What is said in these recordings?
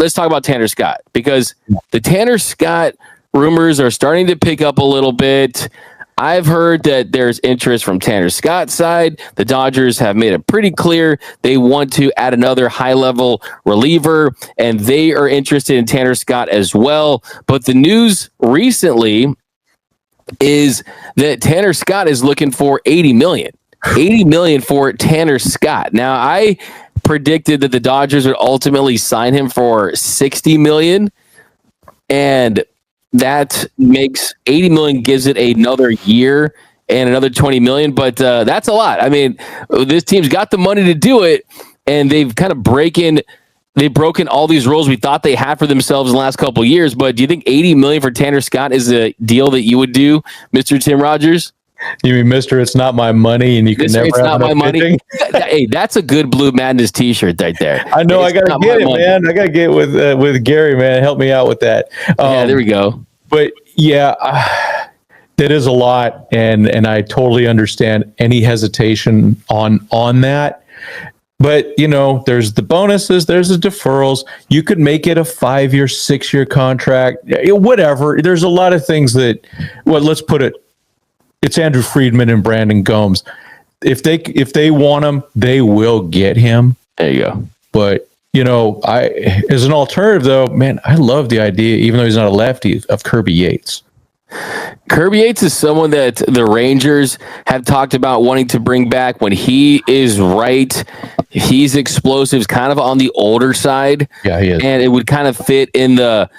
let's talk about Tanner Scott, because the Tanner Scott rumors are starting to pick up a little bit. I've heard that there's interest from Tanner Scott's side. The Dodgers have made it pretty clear they want to add another high-level reliever, and they are interested in Tanner Scott as well. But the news recently is that Tanner Scott is looking for $80 million for Tanner Scott. Now, I predicted that the Dodgers would ultimately sign him for $60 million, and that makes $80 million, gives it another year and another $20 million. But that's a lot. I mean, this team's got the money to do it, and they've kind of broken all these rules we thought they had for themselves in the last couple of years. But do you think $80 million for Tanner Scott is a deal that you would do, Mr. Tim Rogers? You mean, Mr. It's not my money, and you can never it's have not my money. Hey, that's a good Blue Madness T-shirt right there. I know. I gotta get it, man. I gotta get with Gary, man. Help me out with that. Yeah, there we go. But yeah, that is a lot, and I totally understand any hesitation on that. But there's the bonuses, there's the deferrals. You could make it a 5-year, 6-year contract, whatever. There's a lot of things that. Well, let's put it. It's Andrew Friedman and Brandon Gomes. If they want him, they will get him. There you go. But as an alternative, though, man, I love the idea, even though he's not a lefty, of Kirby Yates. Kirby Yates is someone that the Rangers have talked about wanting to bring back. When he is right, he's explosive, kind of on the older side. Yeah, he is. And it would kind of fit in the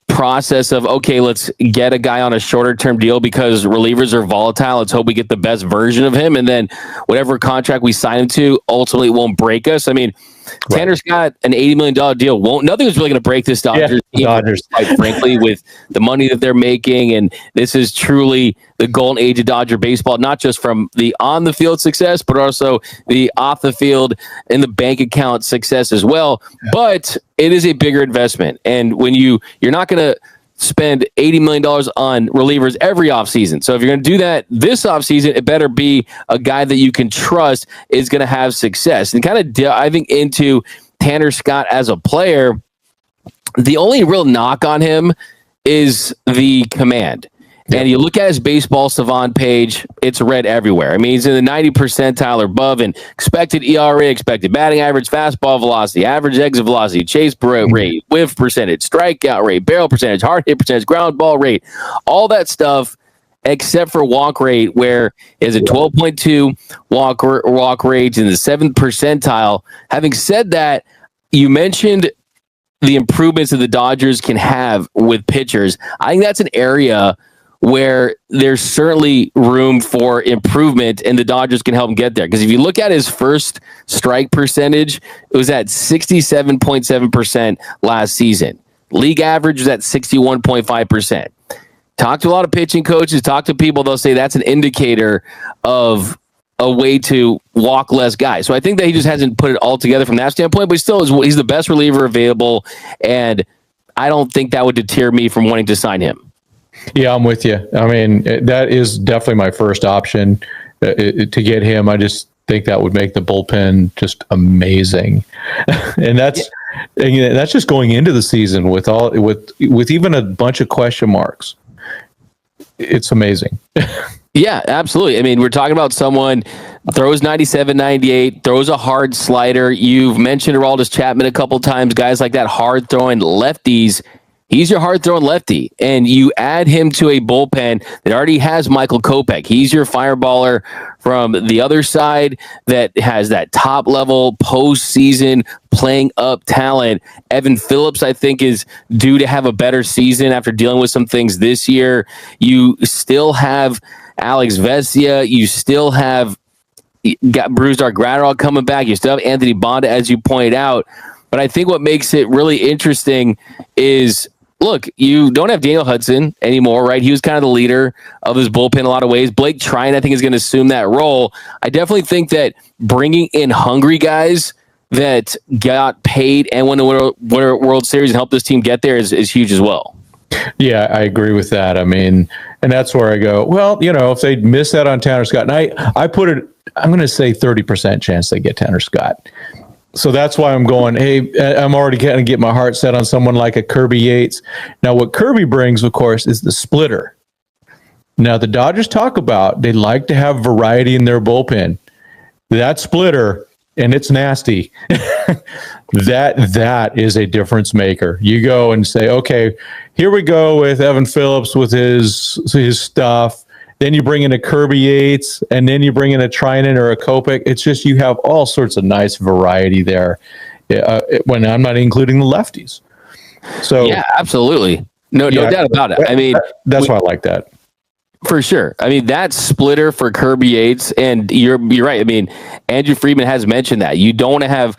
process of, okay, let's get a guy on a shorter term deal because relievers are volatile. Let's hope we get the best version of him. And then whatever contract we sign him to ultimately won't break us. I mean, right. Tanner Scott, an $80 million deal nothing is really going to break this Dodgers team, quite frankly, with the money that they're making. And this is truly the golden age of Dodger baseball, not just from the on the field success, but also the off the field and the bank account success as well. But it is a bigger investment. And when you're not going to spend $80 million on relievers every offseason. So if you're going to do that this offseason, it better be a guy that you can trust is going to have success. And kind of diving into Tanner Scott as a player, the only real knock on him is the command. And you look at his baseball savant page, it's red everywhere. I mean, he's in the 90 percentile or above in expected ERA, expected batting average, fastball velocity, average exit velocity, chase rate, whiff percentage, strikeout rate, barrel percentage, hard hit percentage, ground ball rate, all that stuff except for walk rate, where is a 12.2 walk rate in the 7th percentile. Having said that, you mentioned the improvements that the Dodgers can have with pitchers. I think that's an area where there's certainly room for improvement, and the Dodgers can help him get there. Because if you look at his first strike percentage, it was at 67.7% last season. League average was at 61.5%. Talk to a lot of pitching coaches, talk to people, they'll say that's an indicator of a way to walk less guys. So I think that he just hasn't put it all together from that standpoint, but he's the best reliever available, and I don't think that would deter me from wanting to sign him. Yeah, I'm with you. I mean, that is definitely my first option to get him. I just think that would make the bullpen just amazing, and that's just going into the season with even a bunch of question marks. It's amazing. Yeah, absolutely. I mean, we're talking about someone throws 97, 98, throws a hard slider. You've mentioned Aroldis Chapman a couple times, guys like that, hard throwing lefties. He's your hard-throwing lefty, and you add him to a bullpen that already has Michael Kopech. He's your fireballer from the other side that has that top-level postseason playing up talent. Evan Phillips, I think, is due to have a better season after dealing with some things this year. You still have Alex Vesia. You still have Brusdar Graterol coming back. You still have Anthony Bonda, as you pointed out. But I think what makes it really interesting is, look, you don't have Daniel Hudson anymore, right? He was kind of the leader of his bullpen in a lot of ways. Blake Trine, I think, is going to assume that role. I definitely think that bringing in hungry guys that got paid and won the World Series and helped this team get there is huge as well. Yeah, I agree with that. I mean, and that's where I go, well, if they miss that on Tanner Scott, and I put it, I'm going to say 30% chance they get Tanner Scott. So that's why I'm going, hey, I'm already going to get my heart set on someone like a Kirby Yates. Now, what Kirby brings, of course, is the splitter. Now, the Dodgers talk about they like to have variety in their bullpen. That splitter, and it's nasty, that is a difference maker. You go and say, okay, here we go with Evan Phillips with his stuff. Then you bring in a Kirby Yates, and then you bring in a Trinan or a Kopech. It's just you have all sorts of nice variety there. When I'm not including the lefties. So yeah, absolutely, no doubt about it. I mean, that's why I like that for sure. I mean, that splitter for Kirby Yates, and you're right. I mean, Andrew Friedman has mentioned that you don't want to have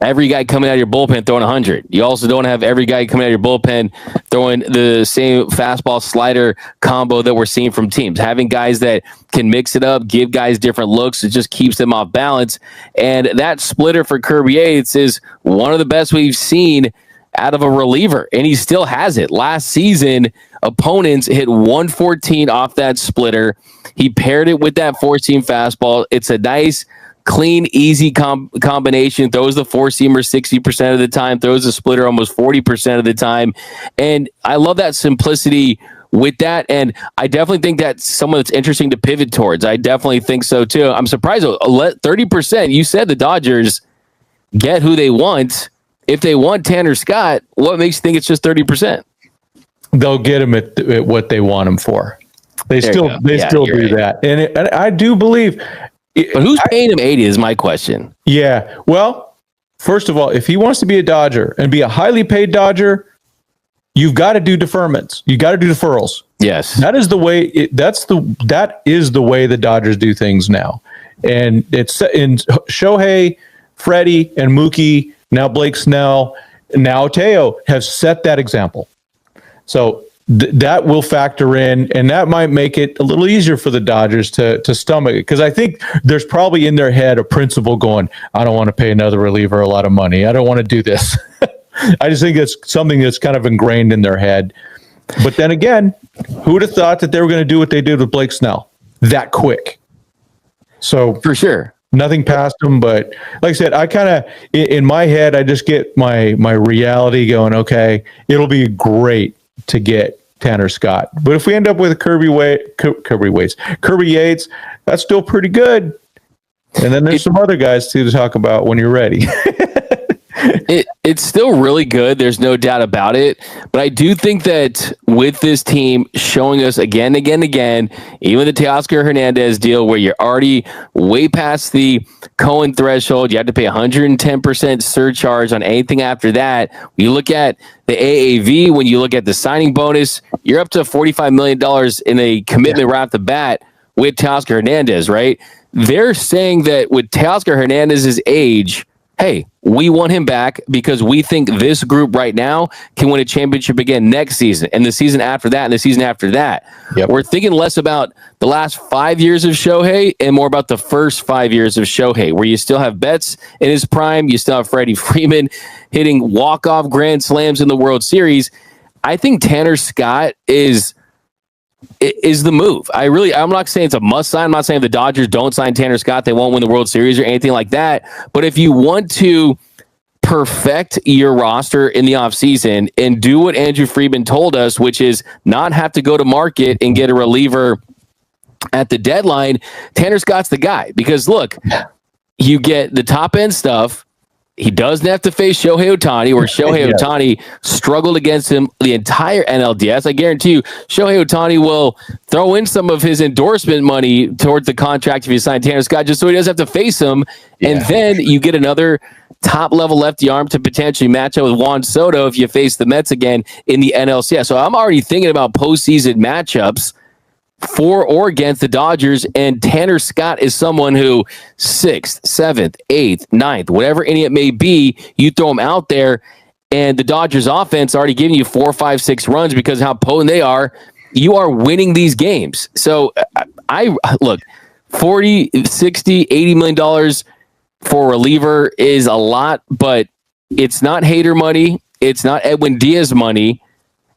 every guy coming out of your bullpen throwing 100. You also don't have every guy coming out of your bullpen throwing the same fastball slider combo that we're seeing from teams. Having guys that can mix it up, give guys different looks, it just keeps them off balance. And that splitter for Kirby Yates is one of the best we've seen out of a reliever, and he still has it. Last season, opponents hit 114 off that splitter. He paired it with that four-seam fastball. It's a nice, clean, easy combination. Throws the four-seamer 60% of the time, throws the splitter almost 40% of the time. And I love that simplicity with that. And I definitely think that's someone that's interesting to pivot towards. I definitely think so too. I'm surprised. 30%. You said the Dodgers get who they want. If they want Tanner Scott, what makes you think it's just 30%? They'll get him at what they want him for. They still do that. And I do believe. But who's paying him 80 is my question. Yeah. Well, first of all, if he wants to be a Dodger and be a highly paid Dodger, you've got to do deferments. You got to do deferrals. Yes. That is the way that is the way the Dodgers do things now. And it's in Shohei, Freddie, and Mookie, now Blake Snell, now Teo have set that example. So that will factor in, and that might make it a little easier for the Dodgers to stomach it. Because I think there's probably in their head a principle going, I don't want to pay another reliever a lot of money. I don't want to do this. I just think it's something that's kind of ingrained in their head. But then again, who would have thought that they were going to do what they did with Blake Snell that quick? So for sure. Nothing past them, but like I said, I kind of in my head, I just get my reality going. Okay, it'll be great to get Tanner Scott, but if we end up with Kirby Yates, that's still pretty good. And then there's some other guys too to talk about when you're ready. It's still really good. There's no doubt about it. But I do think that with this team showing us again, even the Teoscar Hernandez deal where you're already way past the Cohen threshold, you have to pay 110% surcharge on anything after that. When you look at the AAV, when you look at the signing bonus, you're up to $45 million in a commitment right off the bat with Teoscar Hernandez, right? They're saying that with Teoscar Hernandez's age, hey, we want him back because we think this group right now can win a championship again next season and the season after that and the season after that. Yep. We're thinking less about the last 5 years of Shohei and more about the first 5 years of Shohei, where you still have Betts in his prime. You still have Freddie Freeman hitting walk-off grand slams in the World Series. I think Tanner Scott is the move. I'm not saying it's a must sign. I'm not saying if the Dodgers don't sign Tanner Scott, they won't win the World Series or anything like that. But if you want to perfect your roster in the offseason and do what Andrew Friedman told us, which is not have to go to market and get a reliever at the deadline, Tanner Scott's the guy. Because look, you get the top end stuff. He doesn't have to face Shohei Ohtani, where Shohei Ohtani struggled against him the entire NLDS. I guarantee you, Shohei Ohtani will throw in some of his endorsement money towards the contract if you sign Tanner Scott, just so he doesn't have to face him. Yeah. And then you get another top-level lefty arm to potentially match up with Juan Soto if you face the Mets again in the NLCS. So I'm already thinking about postseason matchups for or against the Dodgers, and Tanner Scott is someone who 6th, 7th, 8th, 9th, whatever inning it may be, you throw him out there, and the Dodgers offense already giving you 4, 5, 6 runs because of how potent they are. You are winning these games. So I look, 40, 60, $80 million for a reliever is a lot, but it's not Hader money. It's not Edwin Diaz money.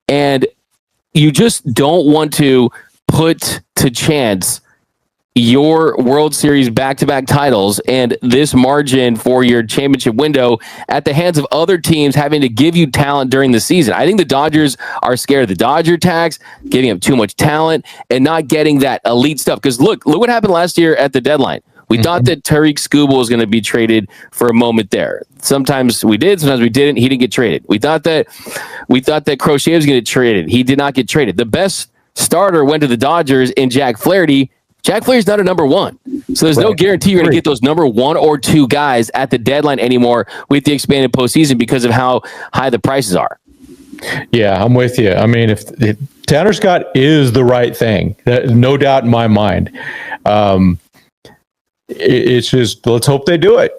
And you just don't want to put to chance your World Series back-to-back titles and this margin for your championship window at the hands of other teams having to give you talent during the season. I think the Dodgers are scared of the Dodger tax, giving them too much talent, and not getting that elite stuff. Because look what happened last year at the deadline. We thought that Tariq Skubal was going to be traded for a moment there. Sometimes we did, sometimes we didn't. He didn't get traded. We thought that Crochet was going to get traded. He did not get traded. The best starter went to the Dodgers in Jack Flaherty. Jack Flaherty's not a number one. So there's no guarantee you're going to get those number 1 or 2 guys at the deadline anymore with the expanded postseason because of how high the prices are. Yeah, I'm with you. I mean, if Tanner Scott is the right thing, no doubt in my mind. It's just, let's hope they do it.